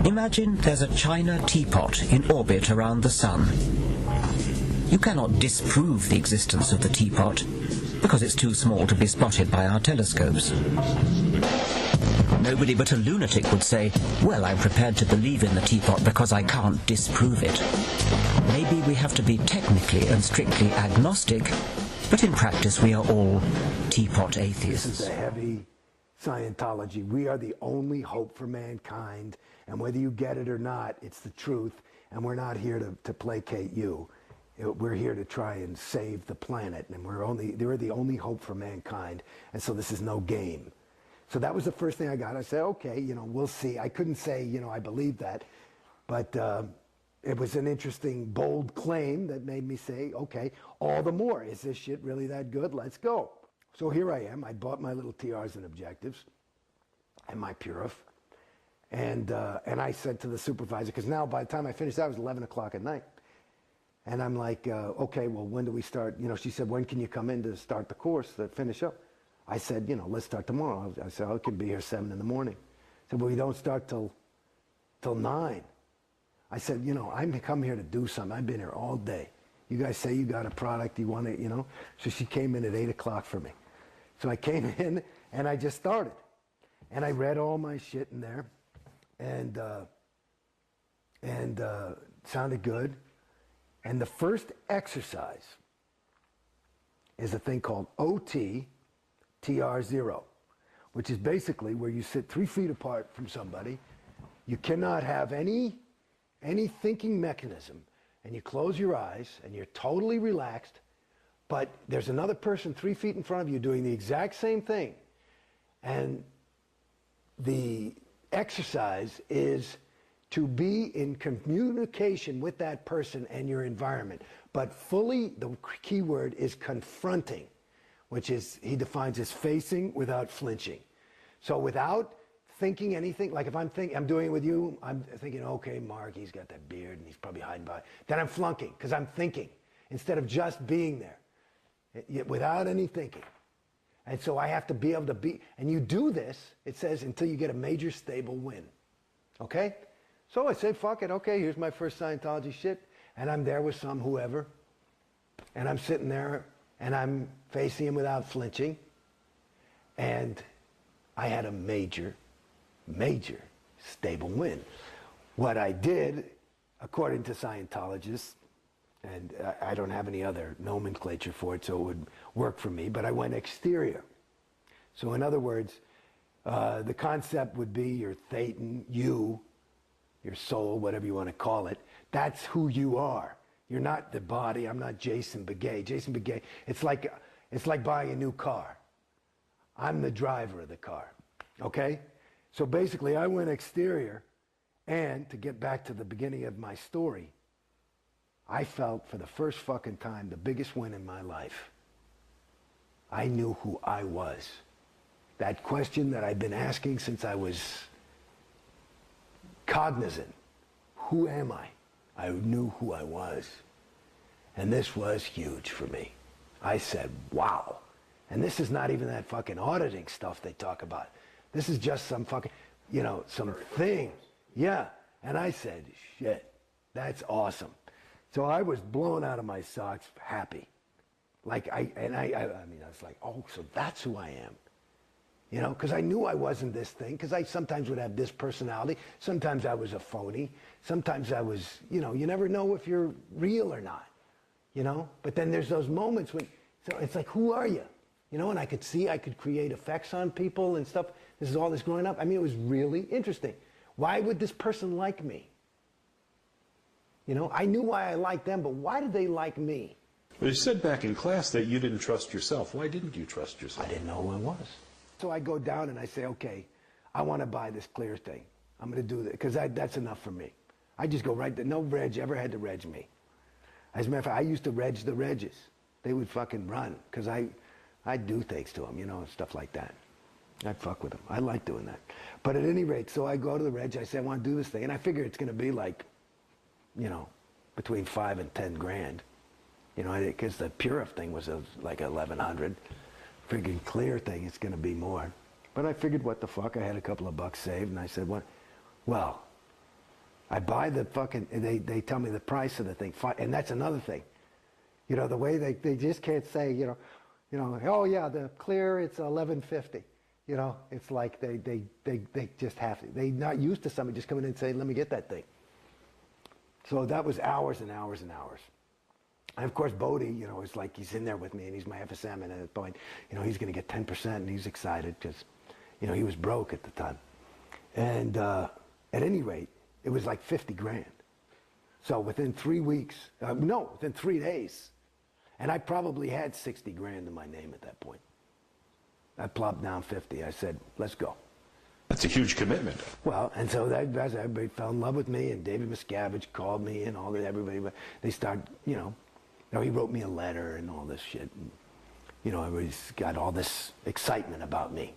Imagine there's a china teapot in orbit around the sun. You cannot disprove the existence of the teapot, because it's too small to be spotted by our telescopes. Nobody but a lunatic would say, well, I'm prepared to believe in the teapot because I can't disprove it. Maybe we have to be technically and strictly agnostic, but in practice we are all teapot atheists. This is a heavy Scientology. We are the only hope for mankind, and whether you get it or not, it's the truth, and we're not here to placate you. We're here to try and save the planet, and they're the only hope for mankind, and so this is no game. So that was the first thing I got. I said, okay, we'll see. I couldn't say, I believe that, but it was an interesting, bold claim that made me say, okay, all the more. Is this shit really that good? Let's go. So here I am. I bought my little TRs and objectives and my Purif, and I said to the supervisor, because now by the time I finished that, it was 11 o'clock at night. And I'm like, okay, well, when do we start? She said, when can you come in to start the course, to finish up? I said, let's start tomorrow. I said, I can be here 7 in the morning. I said, well, we don't start till 9. I said, I'm come here to do something. I've been here all day. You guys say you got a product, you want it, So she came in at 8 o'clock for me. So I came in and I just started. And I read all my shit in there. And sounded good. And the first exercise is a thing called OT-TR0, which is basically where you sit 3 feet apart from somebody. You cannot have any thinking mechanism, and you close your eyes, and you're totally relaxed, but there's another person 3 feet in front of you doing the exact same thing. And the exercise is to be in communication with that person and your environment. But fully, the key word is confronting, which is, he defines as facing without flinching. So without thinking anything, like if I'm doing it with you, I'm thinking, okay, Mark, he's got that beard and he's probably hiding by. Then I'm flunking, because I'm thinking, instead of just being there, without any thinking. And so I have to be able to be, and you do this, it says, until you get a major stable win. Okay? So I said, fuck it, okay, here's my first Scientology shit, and I'm there with some whoever, and I'm sitting there, and I'm facing him without flinching, and I had a major stable win. What I did, according to Scientologists, and I don't have any other nomenclature for it, so it would work for me, but I went exterior. So in other words, the concept would be your thetan, you, your soul, whatever you want to call it. That's who you are. You're not the body. I'm not Jason Beghe. Jason Beghe, it's like buying a new car. I'm the driver of the car, okay? So basically, I went exterior, and to get back to the beginning of my story, I felt for the first fucking time the biggest win in my life. I knew who I was. That question that I've been asking since I was cognizant. Who am I? I knew who I was. And this was huge for me. I said, wow. And this is not even that fucking auditing stuff they talk about. This is just some fucking, some thing. Yeah. And I said, shit, that's awesome. So I was blown out of my socks, happy. I was like, oh, so that's who I am. Because I knew I wasn't this thing, because I sometimes would have this personality. Sometimes I was a phony. Sometimes I was, you never know if you're real or not, But then there's those moments when, so it's like, who are you? And I could create effects on people and stuff. This is all this growing up. I mean, it was really interesting. Why would this person like me? I knew why I liked them, but why did they like me? Well, you said back in class that you didn't trust yourself. Why didn't you trust yourself? I didn't know who I was. So I go down and I say, okay, I want to buy this clear thing. I'm going to do that, because that's enough for me. I just go right there. No reg ever had to reg me. As a matter of fact, I used to reg the regs. They would fucking run, because I'd do things to them, stuff like that. I'd fuck with them. I like doing that. But at any rate, so I go to the reg, I say, I want to do this thing, and I figure it's going to be like, between 5 and 10 grand. Because the Purif thing was like 1,100. Figured clear thing, it's going to be more. But I figured, what the fuck? I had a couple of bucks saved, and I said, what? Well, I buy the fucking, they tell me the price of the thing, and that's another thing. You know, the way they just can't say, you know, oh yeah, the clear, it's $11.50. You know, it's like they just have to. They're not used to somebody just coming in and saying, let me get that thing. So that was hours and hours and hours. And of course, Bodie, you know, is like, he's in there with me and he's my FSM, and at that point, you know, he's going to get 10% and he's excited because, you know, he was broke at the time. And at any rate, it was like 50 grand. So within 3 weeks, within 3 days, and I probably had 60 grand in my name at that point. I plopped down 50. I said, let's go. That's a huge commitment. Well, and so everybody fell in love with me, and David Miscavige called me, and all that. Everybody, they started, you know, he wrote me a letter and all this shit. And, you know, everybody's got all this excitement about me.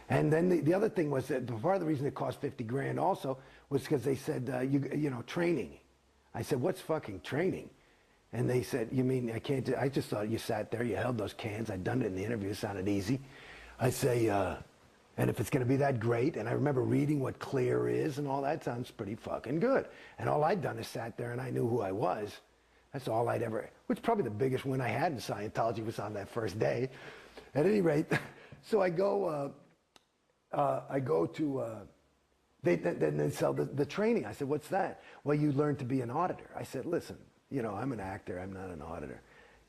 And then the other thing was that part of the reason it cost 50 grand also was because they said, you know, training. I said, what's fucking training? And they said, you mean I can't I just thought you sat there, you held those cans. I'd done it in the interview, it sounded easy. I say, and if it's going to be that great, and I remember reading what clear is and all that, sounds pretty fucking good. And all I'd done is sat there and I knew who I was. That's all I'd ever, which probably the biggest win I had in Scientology was on that first day. At any rate, so I go to, they sell the training. I said, what's that? Well, you learn to be an auditor. I said, listen, you know, I'm an actor, I'm not an auditor.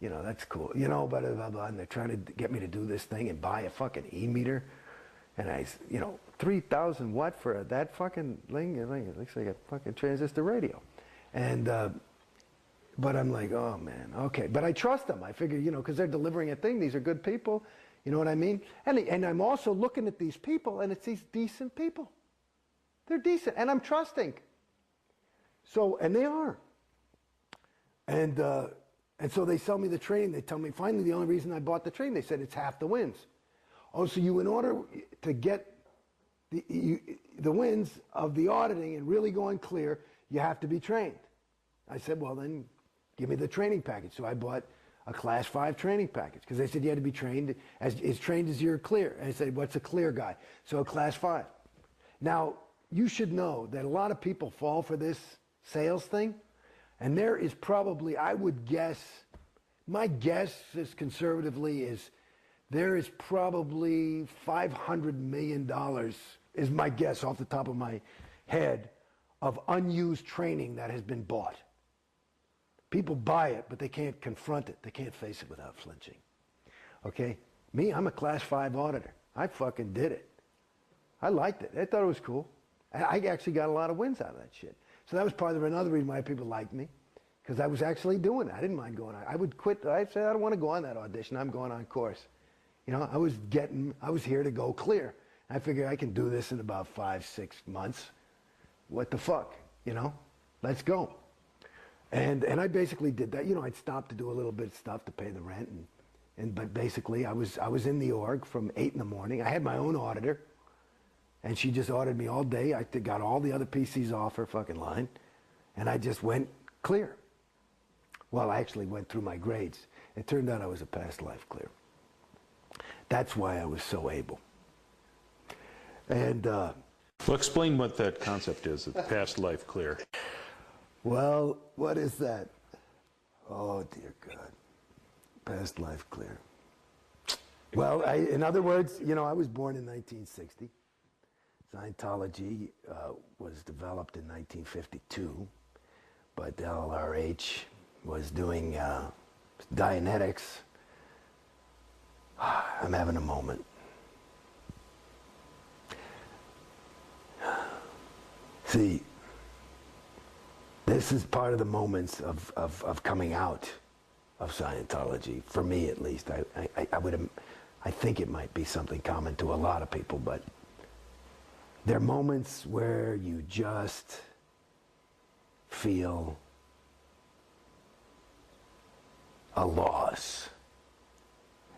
You know, that's cool. You know, blah, blah, blah, and they're trying to get me to do this thing and buy a fucking e-meter. And I, you know, 3,000 what for that fucking thing? It looks like a fucking transistor radio. And, but I'm like, oh man, okay. But I trust them. I figure, you know, because they're delivering a thing. These are good people. You know what I mean? And I'm also looking at these people, and it's these decent people. They're decent, and I'm trusting. So, and they are. And so they sell me the training. They tell me, finally, the only reason I bought the training, they said it's half the wins. Oh, so you, in order to get the wins of the auditing and really going clear, you have to be trained. I said, well, then give me the training package. So I bought a class 5 training package because they said you had to be trained as trained as you're clear. And I said, what's a clear guy? So a class 5. Now, you should know that a lot of people fall for this sales thing. And there is probably, I would guess, my guess is conservatively is there is probably $500 million, is my guess off the top of my head, of unused training that has been bought. People buy it, but they can't confront it. They can't face it without flinching. Okay? Me, I'm a class 5 auditor. I fucking did it. I liked it. I thought it was cool. I actually got a lot of wins out of that shit. So that was part of another reason why people liked me, because I was actually doing it. I didn't mind going on. I would quit. I'd say, I don't want to go on that audition. I'm going on course. You know, I was here to go clear. I figured I can do this in about 5-6 months. What the fuck? You know? Let's go. And I basically did that. You know, I'd stop to do a little bit of stuff to pay the rent. But basically, I was in the org from 8 in the morning. I had my own auditor. And she just audited me all day. I got all the other PCs off her fucking line. And I just went clear. Well, I actually went through my grades. It turned out I was a past life clear. That's why I was so able. And well, explain what that concept is, of past life clear. Well, what is that? Oh, dear God. Past life clear. Well, in other words, you know, I was born in 1960. Scientology was developed in 1952, but LRH was doing Dianetics. I'm having a moment. See, this is part of the moments of coming out of Scientology, for me at least. I think it might be something common to a lot of people, but there are moments where you just feel a loss.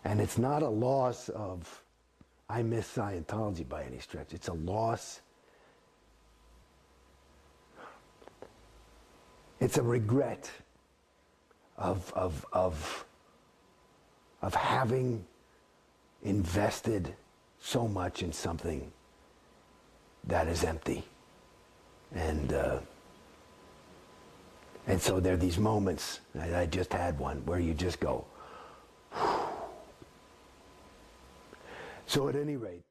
And it's not a loss of, I miss Scientology by any stretch. It's a loss. It's a regret of having invested so much in something that is empty. And And so there are these moments, I just had one, where you just go. So at any rate,